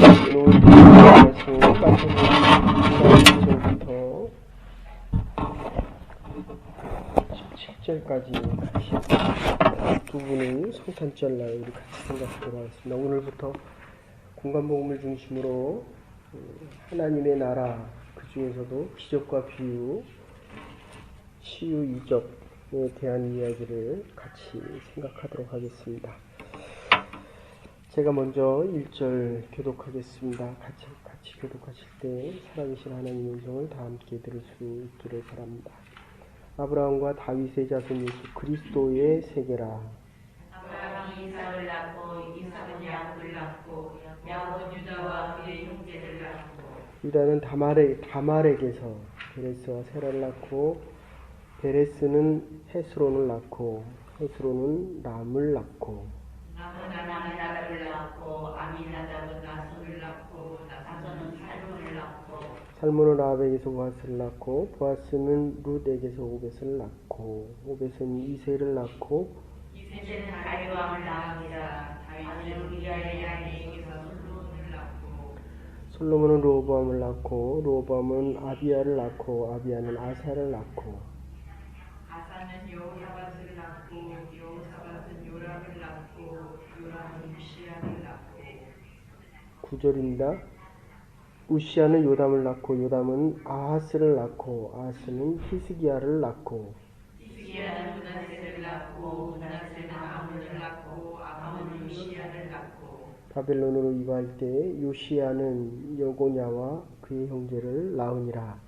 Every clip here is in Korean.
오늘 말씀 마태복음 1절부터 17절까지 같이 두 분의 성탄절날 우리 같이 생각하도록 하겠습니다. 오늘부터 공간복음을 중심으로 하나님의 나라, 그 중에서도 기적과 비유, 치유, 이적에 대한 이야기를 같이 생각하도록 하겠습니다. 제가 먼저 1절 교독하겠습니다. 같이 교독하실 때 살아계신 하나님의 음성을 다 함께 들을 수 있기를 바랍니다. 아브라함과 다윗의 자손 예수 그리스도의 세계라. 아브라함이 이삭을 낳고 이삭은 야곱을 낳고 야곱은 유다와 그의 형제를 낳고 유다는 다말에게서 베레스와 세라를 낳고 베레스는 헤스론을 낳고 헤스론은 람을 낳고 남은 아미나답을 낳고 아미나답은 나손을 낳고 나손은 살몬을 낳고 살몬은 라합에게서 보아스를 낳고 보아스는 룻에게서 오벳을 낳고 오벳은 이새를 낳고 이새는 다윗 왕을 낳으니라. 다윗은 우리아의 아내에게서 솔로몬을 낳고 솔로몬은 르호보암을 낳고 르호보암은 아비야를 낳고 아비야는 아사를 낳고 아사는 여호사밧을 낳고 여호사밧은 요람을 낳고 요람은 우시야를 낳고 9절입니다. 우시야는 요담을 낳고 요담은 아하스를 낳고 아하스는 히스기야를 낳고 히스기야는 므낫세를 낳고 므낫세는 아몬을 낳고 아몬은 요시야를 낳고 바벨론으로 이방할 때 요시야는 여고냐와 그의 형제를 낳으니라.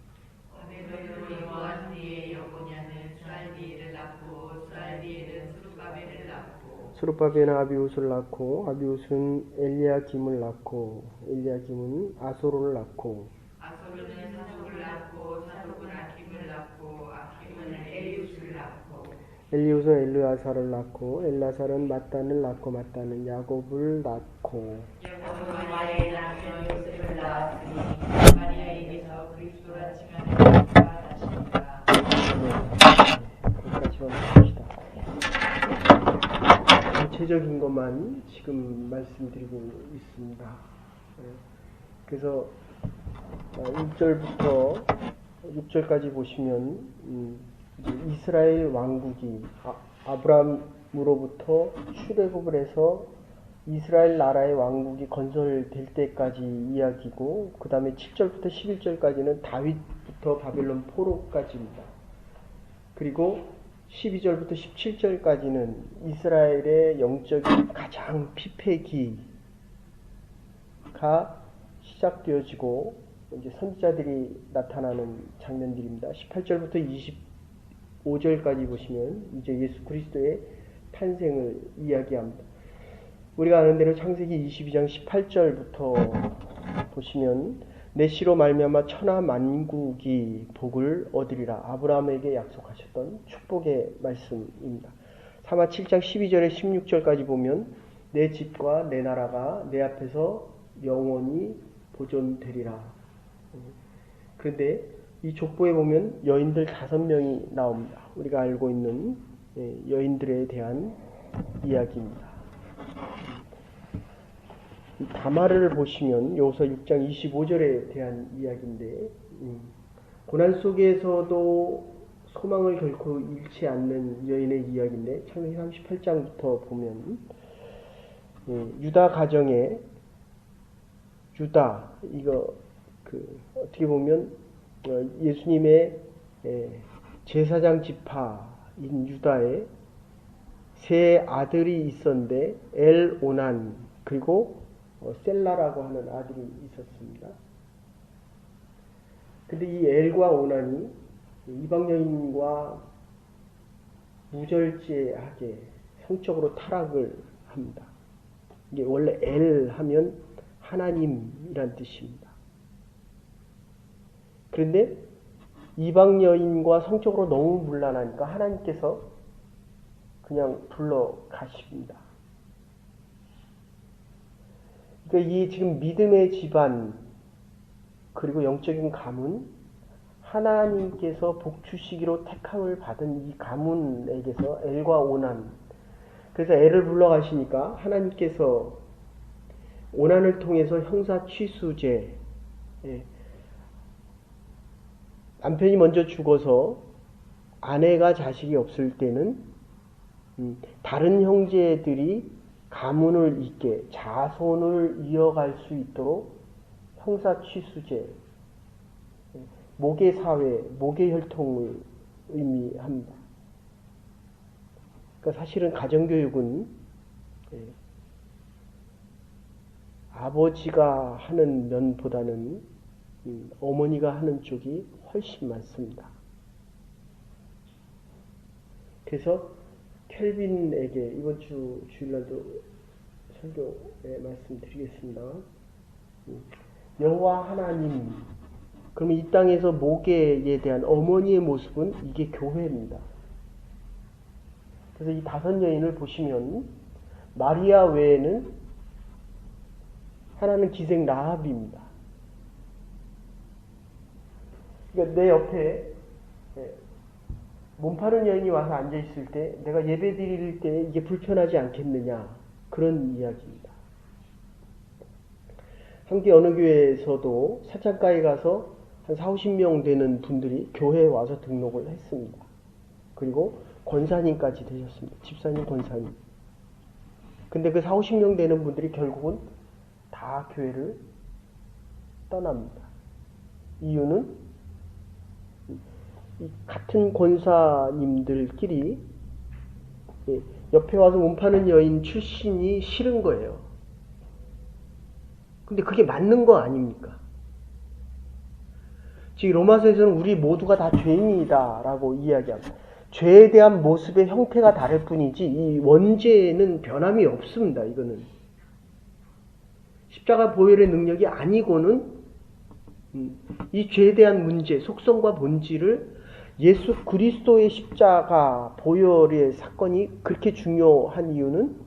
바벨론으로 이방한 뒤에 여고냐는 스알디엘을 낳고 스알디엘은 스룹바벨을 낳고 스룹바벨은 아비웃을 낳고 아비웃은 엘리야김을 낳고 엘리야김은 아소를 낳고 아솔은 사독을 낳고 사독은 아킴을 낳고 아킴은 엘리웃을 낳고 엘리웃은 엘르아살을 낳고 엘라살은 mat단을 낳고 mat단은 야곱을 낳고 야곱은 마리아의 남편 요셉을 낳았으니 마리아에게서 그리스도라 칭하는 예수가 나시니라. 거기까지만 봅시다. 전체적인 것만 지금 말씀드리고 있습니다. 그래서 1절부터 6절까지 보시면 이스라엘 왕국이 아브라함으로부터 출애굽을 해서 이스라엘 나라의 왕국이 건설될 때까지 이야기고 그 다음에 7절부터 11절까지는 다윗부터 바벨론 포로까지입니다. 그리고 12절부터 17절까지는 이스라엘의 영적인 가장 피폐기가 시작되어지고 이제 선지자들이 나타나는 장면들입니다. 18절부터 25절까지 보시면 이제 예수 그리스도의 탄생을 이야기합니다. 우리가 아는 대로 창세기 22장 18절부터 보시면 내 씨로 말미암아 천하 만국이 복을 얻으리라 아브라함에게 약속하셨던 축복의 말씀입니다. 사마 7장 12절에 16절까지 보면 내 집과 내 나라가 내 앞에서 영원히 보존되리라. 그런데 이 족보에 보면 여인들 5명이 나옵니다. 우리가 알고 있는 여인들에 대한 이야기입니다. 다말을 보시면 여호수아 6장 25절에 대한 이야기인데 고난 속에서도 소망을 결코 잃지 않는 여인의 이야기인데 창세기 38장부터 보면 유다 가정에 유다 이거 어떻게 보면 예수님의 제사장 지파인 유다에 세 아들이 있었는데 엘오난 그리고 셀라라고 하는 아들이 있었습니다. 근데 이 엘과 오난이 이방 여인과 무절제하게 성적으로 타락을 합니다. 이게 원래 엘 하면 하나님이란 뜻입니다. 그런데 이방 여인과 성적으로 너무 문란하니까 하나님께서 그냥 불러 가십니다. 그러니까 이 지금 믿음의 집안 그리고 영적인 가문 하나님께서 복주시기로 택함을 받은 이 가문에게서 엘과 오난 그래서 엘을 불러 가시니까 하나님께서 오난을 통해서 형사 취수죄, 남편이 먼저 죽어서 아내가 자식이 없을 때는 다른 형제들이 가문을 잇게 자손을 이어갈 수 있도록 형사 취수죄, 모계사회, 모계혈통을 의미합니다. 그러니까 사실은 가정교육은 아버지가 하는 면보다는 어머니가 하는 쪽이 훨씬 많습니다. 그래서 켈빈에게 이번 주 주일날도 설교에 말씀드리겠습니다. 여호와 하나님, 그러면 이 땅에서 모계에 대한 어머니의 모습은 이게 교회입니다. 그래서 이 5 여인을 보시면 마리아 외에는 하나는 기생 라합입니다. 그러니까 내 옆에 몸 파는 여인이 와서 앉아있을 때 내가 예배 드릴 때 이게 불편하지 않겠느냐, 그런 이야기입니다. 한국의 어느 교회에서도 사창가에 가서 한 40-50명 되는 분들이 교회에 와서 등록을 했습니다. 그리고 권사님까지 되셨습니다. 집사님, 권사님. 근데 그 40-50명 되는 분들이 결국은 다 교회를 떠납니다. 이유는 이 같은 권사님들끼리 옆에 와서 몸 파는 여인 출신이 싫은 거예요. 근데 그게 맞는 거 아닙니까? 즉 로마서에서는 우리 모두가 다 죄인이다 라고 이야기합니다. 죄에 대한 모습의 형태가 다를 뿐이지 이 원죄는 변함이 없습니다. 이거는 십자가 보혈의 능력이 아니고는 이 죄에 대한 문제, 속성과 본질을 예수 그리스도의 십자가 보혈의 사건이 그렇게 중요한 이유는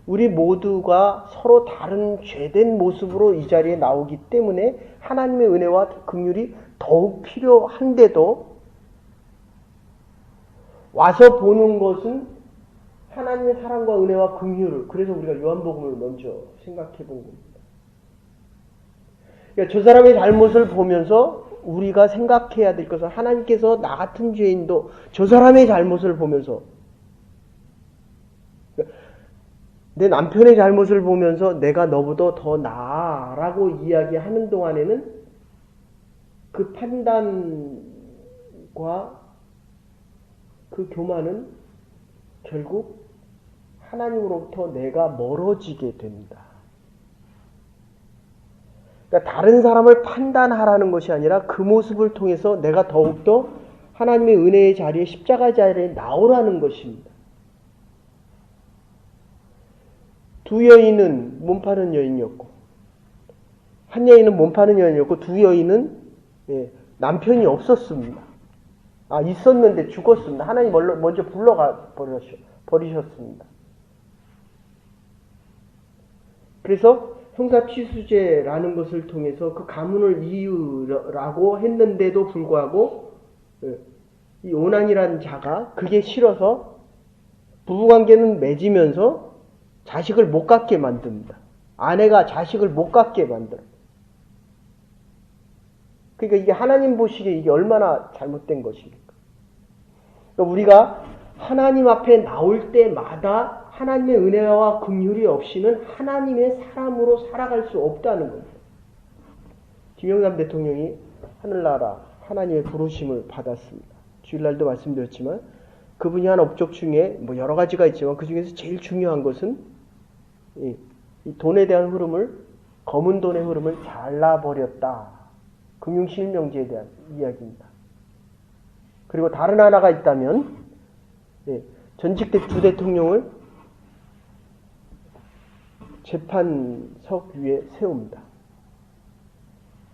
우리 모두가 서로 다른 죄된 모습으로 이 자리에 나오기 때문에 하나님의 은혜와 긍휼이 더욱 필요한데도 와서 보는 것은 하나님의 사랑과 은혜와 긍휼을, 그래서 우리가 요한복음을 먼저 생각해 본 겁니다. 그러니까 저 사람의 잘못을 보면서 우리가 생각해야 될 것은 하나님께서 나 같은 죄인도 저 사람의 잘못을 보면서, 내 남편의 잘못을 보면서 내가 너보다 더 나아 라고 이야기하는 동안에는 그 판단과 그 교만은 결국 하나님으로부터 내가 멀어지게 됩니다. 그러니까 다른 사람을 판단하라는 것이 아니라 그 모습을 통해서 내가 더욱더 하나님의 은혜의 자리에, 십자가 자리에 나오라는 것입니다. 2 여인은 몸 파는 여인이었고, 한 여인은 몸 파는 여인이었고, 2 여인은 남편이 없었습니다. 있었는데 죽었습니다. 하나님 먼저 불러가 버리셨습니다. 그래서 형사취수죄라는 것을 통해서 그 가문을 이으라고 했는데도 불구하고 이 오난이라는 자가 그게 싫어서 부부관계는 맺으면서 자식을 못 갖게 만듭니다. 아내가 자식을 못 갖게 만들어요. 그러니까 이게 하나님 보시기에 이게 얼마나 잘못된 것입니까? 그러니까 우리가 하나님 앞에 나올 때마다 하나님의 은혜와 긍휼이 없이는 하나님의 사람으로 살아갈 수 없다는 겁니다. 김영삼 대통령이 하늘나라 하나님의 부르심을 받았습니다. 주일날도 말씀드렸지만 그분이 한 업적 중에 여러 가지가 있지만 그 중에서 제일 중요한 것은 이 돈에 대한 흐름을, 검은 돈의 흐름을 잘라버렸다. 금융실명제에 대한 이야기입니다. 그리고 다른 하나가 있다면 전직 2 대통령을 재판석 위에 세웁니다.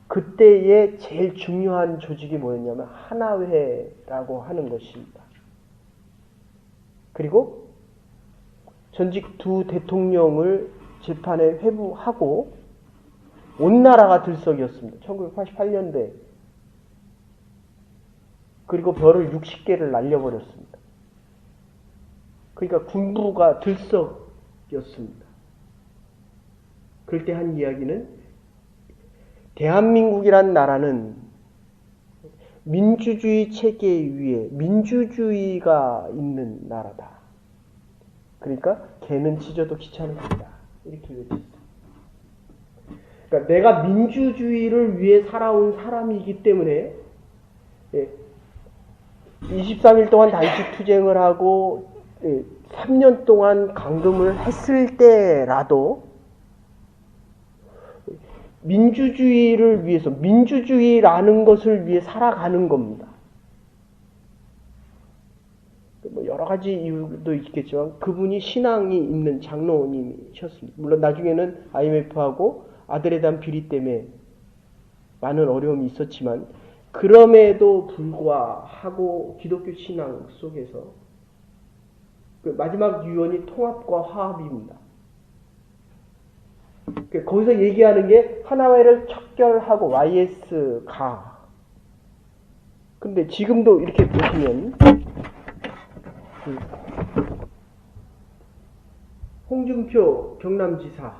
그때의 제일 중요한 조직이 뭐였냐면 하나회라고 하는 것입니다. 그리고 전직 2 대통령을 재판에 회부하고 온 나라가 들썩였습니다. 1988년대. 그리고 별을 60개를 날려버렸습니다. 그러니까 군부가 들썩였습니다. 그럴 때 한 이야기는 대한민국이란 나라는 민주주의 체계 위에 민주주의가 있는 나라다. 그러니까 개는 짖어도 귀찮습니다. 이렇게 외쳤어요. 그러니까 내가 민주주의를 위해 살아온 사람이기 때문에 23일 동안 단식 투쟁을 하고 3년 동안 감금을 했을 때라도 민주주의를 위해서, 민주주의라는 것을 위해 살아가는 겁니다. 뭐 여러 가지 이유도 있겠지만 그분이 신앙이 있는 장로님이셨습니다. 물론 나중에는 IMF하고 아들에 대한 비리 때문에 많은 어려움이 있었지만 그럼에도 불구하고 기독교 신앙 속에서 그 마지막 유언이 통합과 화합입니다. 거기서 얘기하는 게 하나회를 척결하고 YS 가. 근데 지금도 이렇게 보시면 홍준표 경남지사,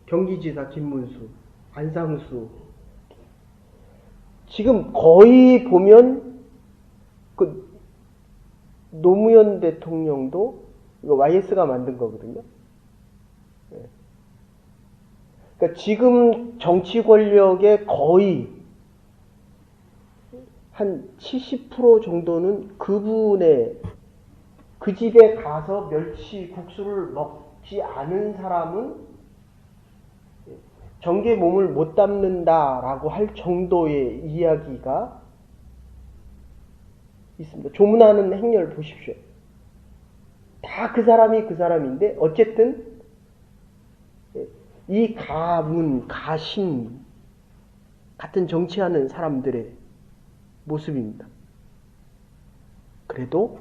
경기지사 김문수, 안상수 지금 거의 보면 그 노무현 대통령도 이거 YS가 만든 거거든요. 그러니까 지금 정치 권력의 거의 한 70% 정도는 그분의 그 집에 가서 멸치 국수를 먹지 않은 사람은 정계에 몸을 못 담는다라고 할 정도의 이야기가 있습니다. 조문하는 행렬 보십시오. 다 그 사람이 그 사람인데 어쨌든 이 가문, 가신 같은 정치하는 사람들의 모습입니다. 그래도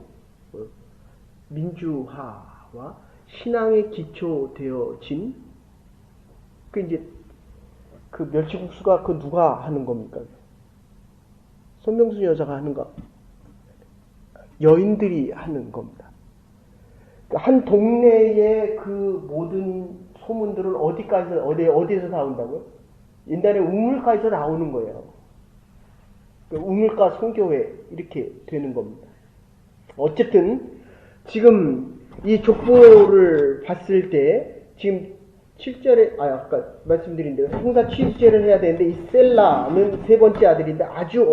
민주화와 신앙에 기초되어진 그 이제 그 멸치국수가 그 누가 하는 겁니까? 손명순 여사가 하는가? 여인들이 하는 겁니다. 한 동네의 그 모든 소문들은 어디에서 나온다고요? 옛날에 우물가에서 나오는 거예요. 우물가 선교회 이렇게 되는 겁니다. 어쨌든 지금 이 족보를 봤을 때 지금 7절에 아까 말씀드린 대로 행사 취직제를 해야 되는데 이 셀라는 세 번째 아들인데 아주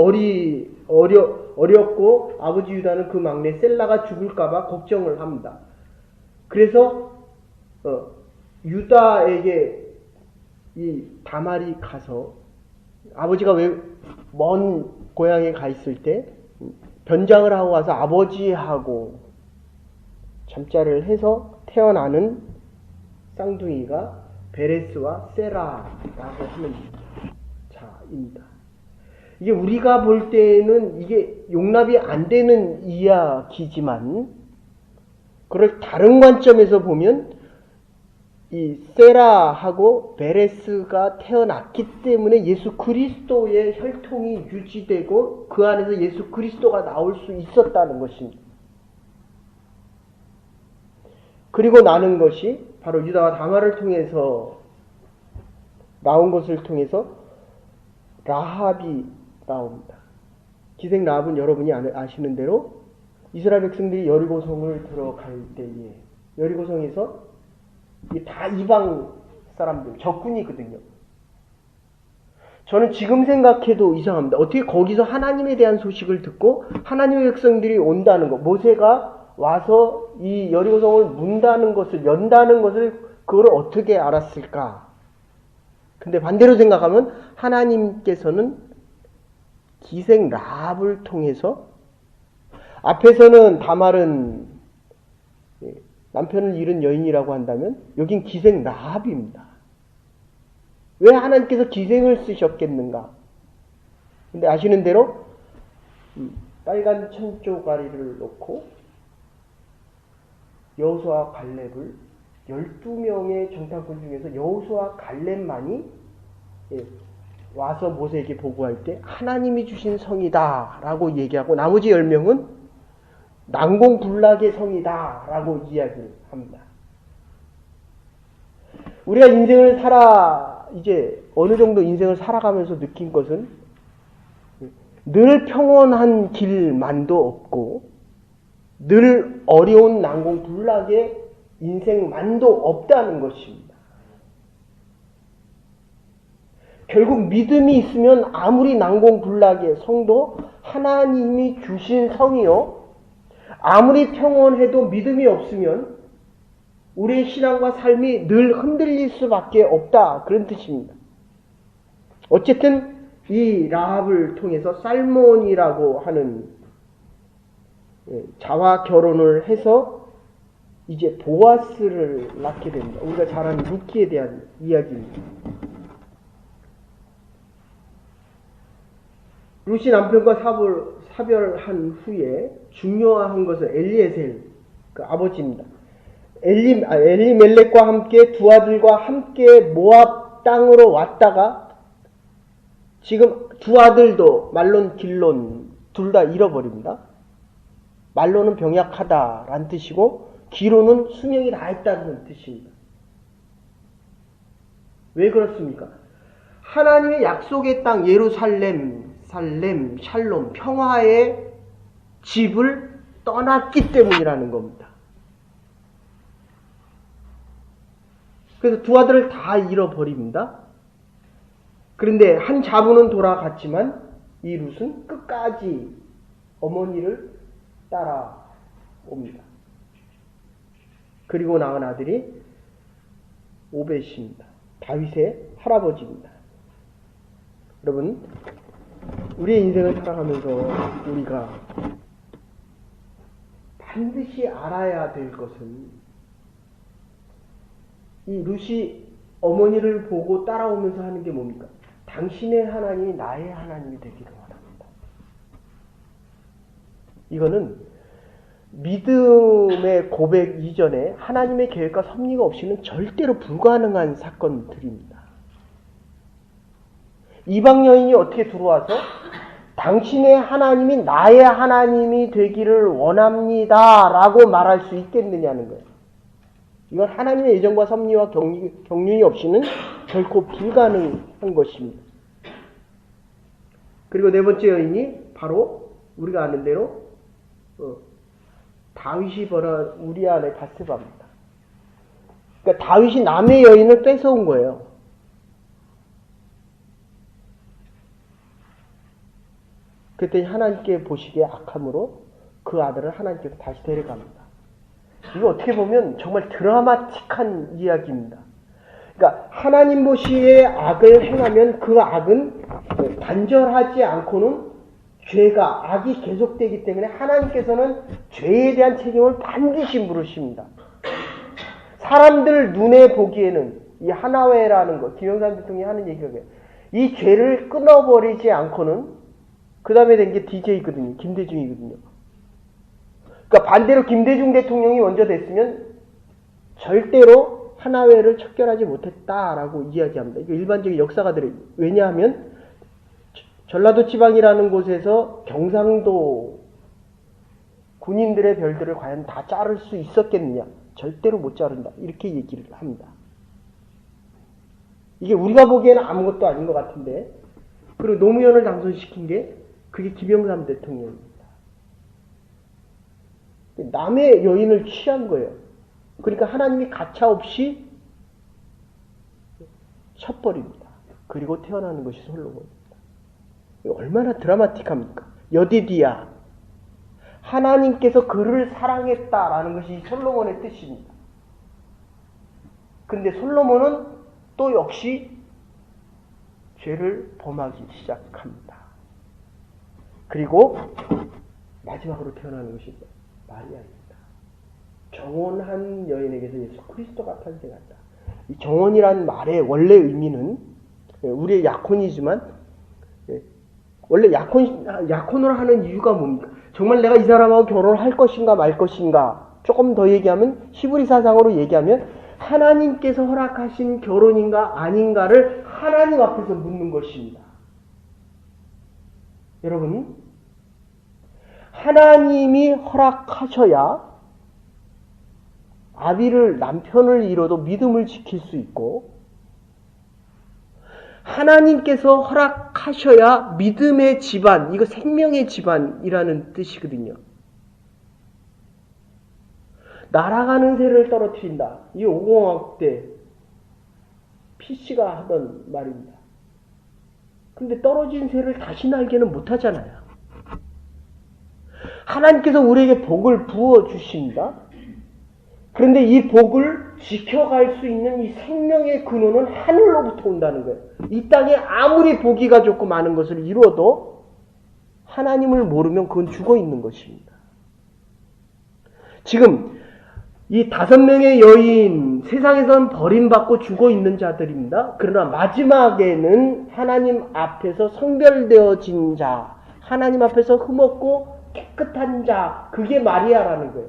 어렸고 아버지 유다는 그 막내 셀라가 죽을까봐 걱정을 합니다. 그래서 유다에게 이 다말이 가서 아버지가 왜 먼 고향에 가 있을 때 변장을 하고 와서 아버지하고 잠자를 해서 태어나는 쌍둥이가 베레스와 세라라고 하는 자입니다. 이게 우리가 볼 때는 이게 용납이 안 되는 이야기지만 그걸 다른 관점에서 보면 이 세라하고 베레스가 태어났기 때문에 예수 그리스도의 혈통이 유지되고 그 안에서 예수 그리스도가 나올 수 있었다는 것입니다. 그리고 나는 것이 바로 유다와 다말을 통해서 나온 것을 통해서 라합이 나옵니다. 기생 라합은 여러분이 아시는 대로 이스라엘 백성들이 여리고성을 들어갈 때에 여리고성에서 다 이방 사람들, 적군이거든요. 저는 지금 생각해도 이상합니다. 어떻게 거기서 하나님에 대한 소식을 듣고 하나님의 백성들이 온다는 것, 모세가 와서 이 여리고성을 문다는 것을, 연다는 것을 그걸 어떻게 알았을까? 근데 반대로 생각하면 하나님께서는 기생 라합을 통해서 앞에서는 다말은 남편을 잃은 여인이라고 한다면 여긴 기생 라합입니다. 왜 하나님께서 기생을 쓰셨겠는가? 근데 아시는 대로 빨간 천조가리를 놓고 여호수아와 갈렙을 12명의 정탐꾼 중에서 여호수아와 갈렙만이 와서 모세에게 보고할 때 하나님이 주신 성이다 라고 얘기하고 나머지 10명은 난공불락의 성이다 라고 이야기를 합니다. 우리가 인생을 이제 어느 정도 인생을 살아가면서 느낀 것은 늘 평온한 길만도 없고 늘 어려운 난공불락의 인생만도 없다는 것입니다. 결국 믿음이 있으면 아무리 난공불락의 성도 하나님이 주신 성이요 아무리 평온해도 믿음이 없으면 우리의 신앙과 삶이 늘 흔들릴 수밖에 없다. 그런 뜻입니다. 어쨌든 이 라합을 통해서 살몬이라고 하는 자와 결혼을 해서 이제 보아스를 낳게 됩니다. 우리가 잘 아는 루키에 대한 이야기입니다. 루시 남편과 사별한 후에 중요한 것은 엘리에셀, 그 아버지입니다. 엘리멜렉과 함께 두 아들과 함께 모압 땅으로 왔다가 지금 두 아들도 말론, 길론 둘 다 잃어버립니다. 말론은 병약하다라는 뜻이고 기론은 수명이 다했다는 뜻입니다. 왜 그렇습니까? 하나님의 약속의 땅 예루살렘, 샬롬, 평화의 집을 떠났기 때문이라는 겁니다. 그래서 두 아들을 다 잃어버립니다. 그런데 한 자부는 돌아갔지만 이 룻은 끝까지 어머니를 따라옵니다. 그리고 낳은 아들이 오벳입니다. 다윗의 할아버지입니다. 여러분, 우리의 인생을 살아가면서 우리가 반드시 알아야 될 것은 이 룻이 어머니를 보고 따라오면서 하는 게 뭡니까? 당신의 하나님이 나의 하나님이 되기를 원합니다. 이거는 믿음의 고백 이전에 하나님의 계획과 섭리가 없이는 절대로 불가능한 사건들입니다. 이방 여인이 어떻게 들어와서 당신의 하나님이 나의 하나님이 되기를 원합니다 라고 말할 수 있겠느냐는 거예요. 이건 하나님의 예정과 섭리와 경륜이 없이는 결코 불가능한 것입니다. 그리고 네 번째 여인이 바로 우리가 아는 대로 다윗이 벌한 우리아의 바스바입니다. 그러니까 다윗이 남의 여인을 뺏어온 거예요. 그랬더니 하나님께 보시기에 악함으로 그 아들을 하나님께서 다시 데려갑니다. 이거 어떻게 보면 정말 드라마틱한 이야기입니다. 그러니까 하나님 보시기에 악을 행하면 그 악은 단절하지 않고는 악이 계속되기 때문에 하나님께서는 죄에 대한 책임을 반드시 물으십니다. 사람들 눈에 보기에는 이 하나회라는 것, 김영삼 대통령이 하는 얘기가 이 죄를 끊어버리지 않고는 그 다음에 된 게 DJ거든요. 김대중이거든요. 그러니까 반대로 김대중 대통령이 먼저 됐으면 절대로 하나회를 척결하지 못했다라고 이야기합니다. 이거 일반적인 역사가들이 왜냐하면 전라도 지방이라는 곳에서 경상도 군인들의 별들을 과연 다 자를 수 있었겠느냐? 절대로 못 자른다. 이렇게 얘기를 합니다. 이게 우리가 보기에는 아무것도 아닌 것 같은데 그리고 노무현을 당선시킨 게 그게 김영삼 대통령입니다. 남의 여인을 취한 거예요. 그러니까 하나님이 가차없이 쳐버립니다. 그리고 태어나는 것이 솔로몬입니다. 얼마나 드라마틱합니까? 여디디야. 하나님께서 그를 사랑했다라는 것이 솔로몬의 뜻입니다. 근데 솔로몬은 또 역시 죄를 범하기 시작합니다. 그리고 마지막으로 태어나는 것이 마리아입니다. 정혼한 여인에게서 예수 그리스도가 탄생한다. 이 정혼이라는 말의 원래 의미는 우리의 약혼이지만 원래 약혼을 하는 이유가 뭡니까? 정말 내가 이 사람하고 결혼을 할 것인가 말 것인가 조금 더 얘기하면 히브리 사상으로 얘기하면 하나님께서 허락하신 결혼인가 아닌가를 하나님 앞에서 묻는 것입니다. 여러분, 하나님이 허락하셔야 남편을 잃어도 믿음을 지킬 수 있고, 하나님께서 허락하셔야 믿음의 집안, 이거 생명의 집안이라는 뜻이거든요. 날아가는 새를 떨어뜨린다. 이 5공학 때 PC가 하던 말입니다. 근데 떨어진 새를 다시 날개는 못하잖아요. 하나님께서 우리에게 복을 부어주십니다. 그런데 이 복을 지켜갈 수 있는 이 생명의 근원은 하늘로부터 온다는 거예요. 이 땅에 아무리 보기가 좋고 많은 것을 이루어도 하나님을 모르면 그건 죽어 있는 것입니다. 지금 이 5명의 여인, 세상에선 버림받고 죽어 있는 자들입니다. 그러나 마지막에는 하나님 앞에서 성별되어진 자, 하나님 앞에서 흠없고 깨끗한 자, 그게 마리아라는 거예요.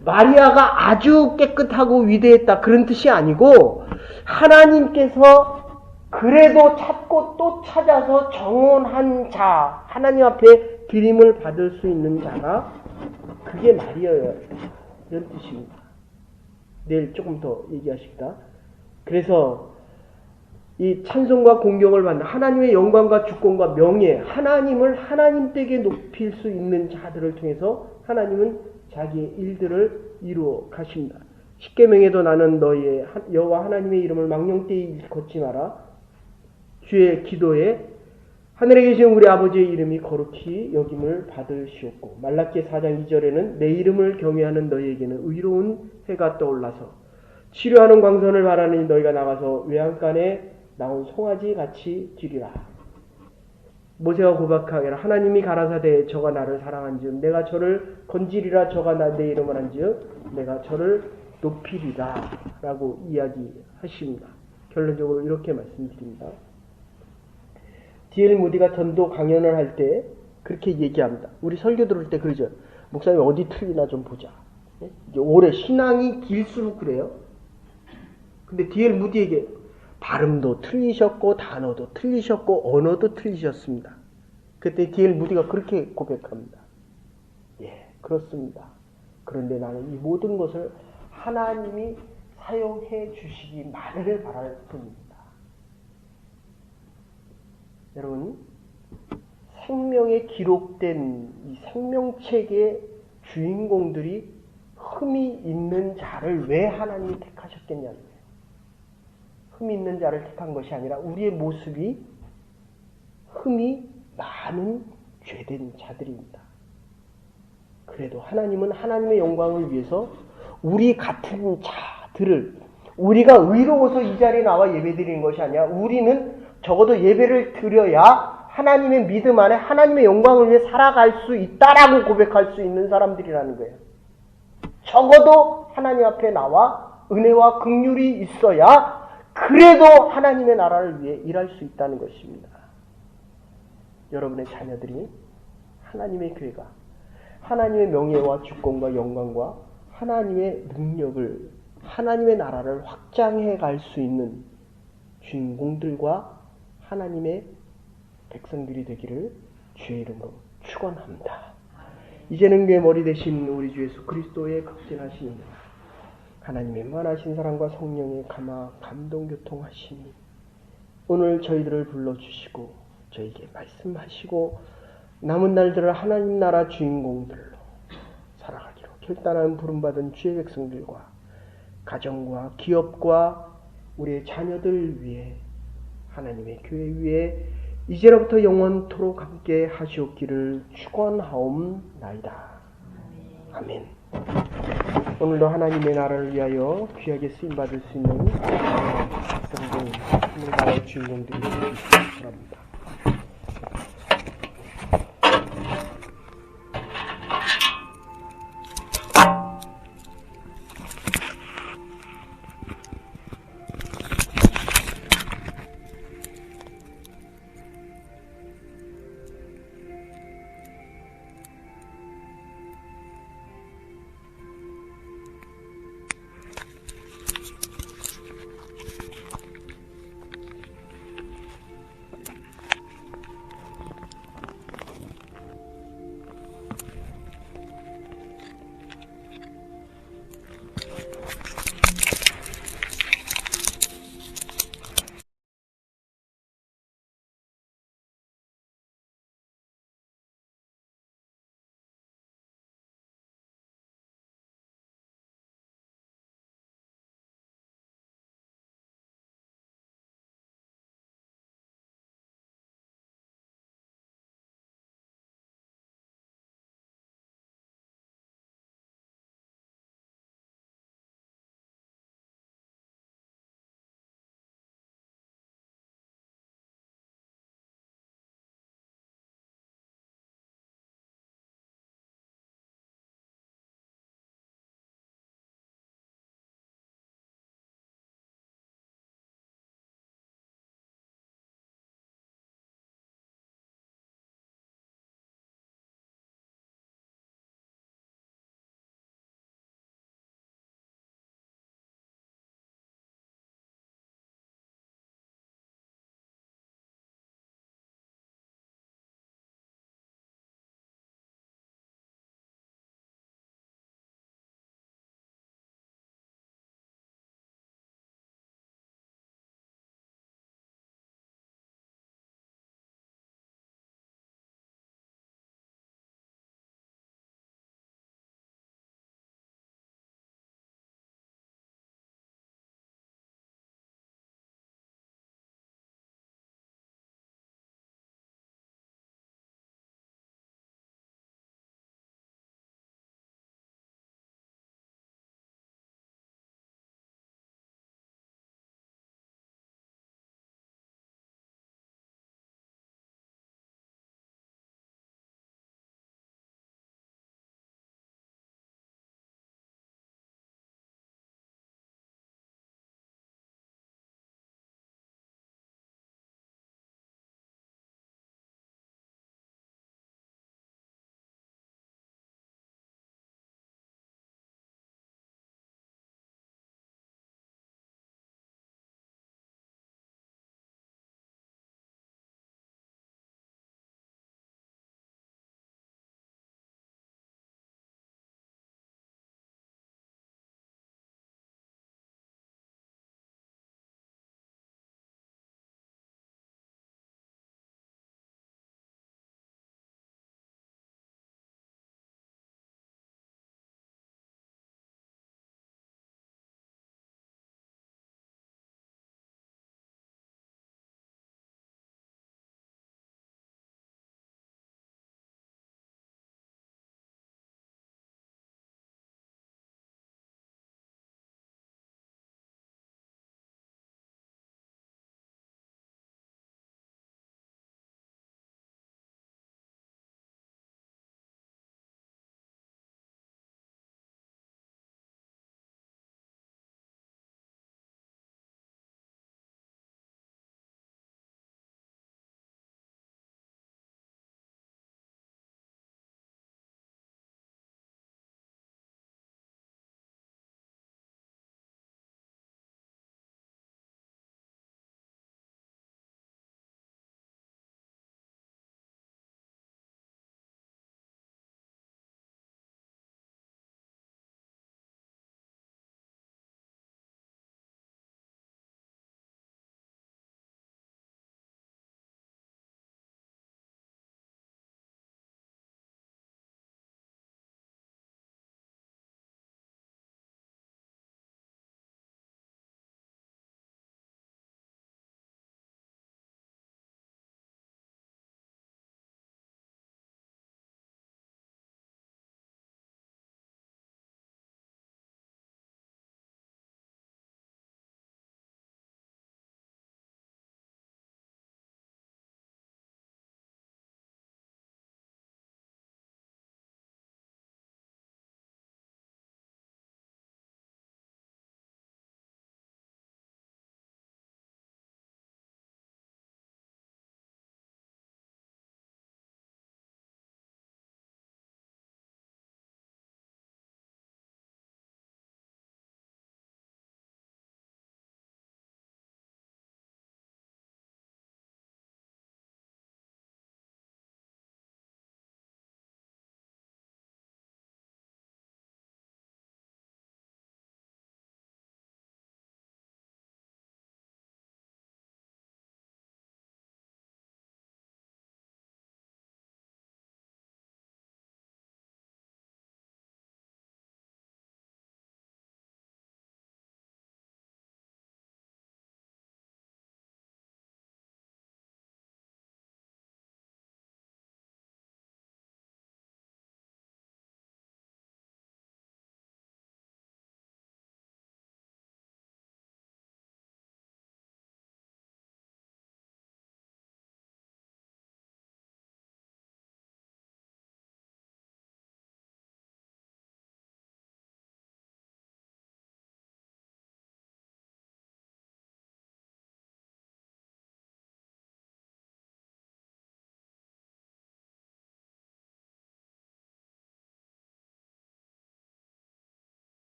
마리아가 아주 깨끗하고 위대했다, 그런 뜻이 아니고, 하나님께서 그래도 찾고 또 찾아서 정언한 자, 하나님 앞에 기림을 받을 수 있는 자가 그게 마리아예요. 이런 뜻입니다. 내일 조금 더 얘기하십니다. 그래서 이 찬송과 공경을 받는 하나님의 영광과 주권과 명예, 하나님을 하나님되게 높일 수 있는 자들을 통해서 하나님은 자기의 일들을 이루어 가십니다. 십계명에도 나는 너희의 여호와 하나님의 이름을 망령되이 일컫지 마라. 주의 기도에 하늘에 계신 우리 아버지의 이름이 거룩히 여김을 받으시옵고, 말라기 4장 2절에는 내 이름을 경외하는 너희에게는 의로운 해가 떠올라서 치료하는 광선을 바라니 너희가 나가서 외양간에 나온 송아지 같이 지리라. 모세가 고백하기를 하나님이 가라사대 저가 나를 사랑한즉 내가 저를 건지리라. 저가 내 이름을 한즉 내가 저를 높이리라 라고 이야기하십니다. 결론적으로 이렇게 말씀드립니다. D.L. 무디가 전도 강연을 할 때 그렇게 얘기합니다. 우리 설교 들을 때 그러죠. 목사님 어디 틀리나 좀 보자. 이제 오래 신앙이 길수록 그래요. 근데 D.L. 무디에게 발음도 틀리셨고 단어도 틀리셨고 언어도 틀리셨습니다. 그때 D.L. 무디가 그렇게 고백합니다. 예, 그렇습니다. 그런데 나는 이 모든 것을 하나님이 사용해 주시기만을 바랄 뿐입니다. 여러분, 생명에 기록된 이 생명책의 주인공들이 흠이 있는 자를 왜 하나님이 택하셨겠냐는 거예요. 흠이 있는 자를 택한 것이 아니라 우리의 모습이 흠이 많은 죄된 자들입니다. 그래도 하나님은 하나님의 영광을 위해서 우리 같은 자들을, 우리가 의로워서 이 자리에 나와 예배드리는 것이 아니라 우리는 적어도 예배를 드려야 하나님의 믿음 안에 하나님의 영광을 위해 살아갈 수 있다라고 고백할 수 있는 사람들이라는 거예요. 적어도 하나님 앞에 나와 은혜와 긍휼이 있어야 그래도 하나님의 나라를 위해 일할 수 있다는 것입니다. 여러분의 자녀들이 하나님의 교회가 하나님의 명예와 주권과 영광과 하나님의 능력을, 하나님의 나라를 확장해 갈 수 있는 주인공들과 하나님의 백성들이 되기를 주의 이름으로 축원합니다. 이제는 그 머리 대신 우리 주 예수 그리스도의 극진하신 하나님의 만하신 사랑과 성령의 감동 교통하시니 오늘 저희들을 불러주시고 저에게 말씀하시고 남은 날들을 하나님 나라 주인공들로 살아가기로 결단한 부름받은 주의 백성들과 가정과 기업과 우리의 자녀들 위해 하나님의 교회 위에 이제로부터 영원토록 함께 하시옵기를 축원하옵나이다. 아멘. 오늘도 하나님의 나라를 위하여 귀하게 쓰임받을 수 있는 백성들, 하늘 나라의 주인공들이 되시기 바랍니다.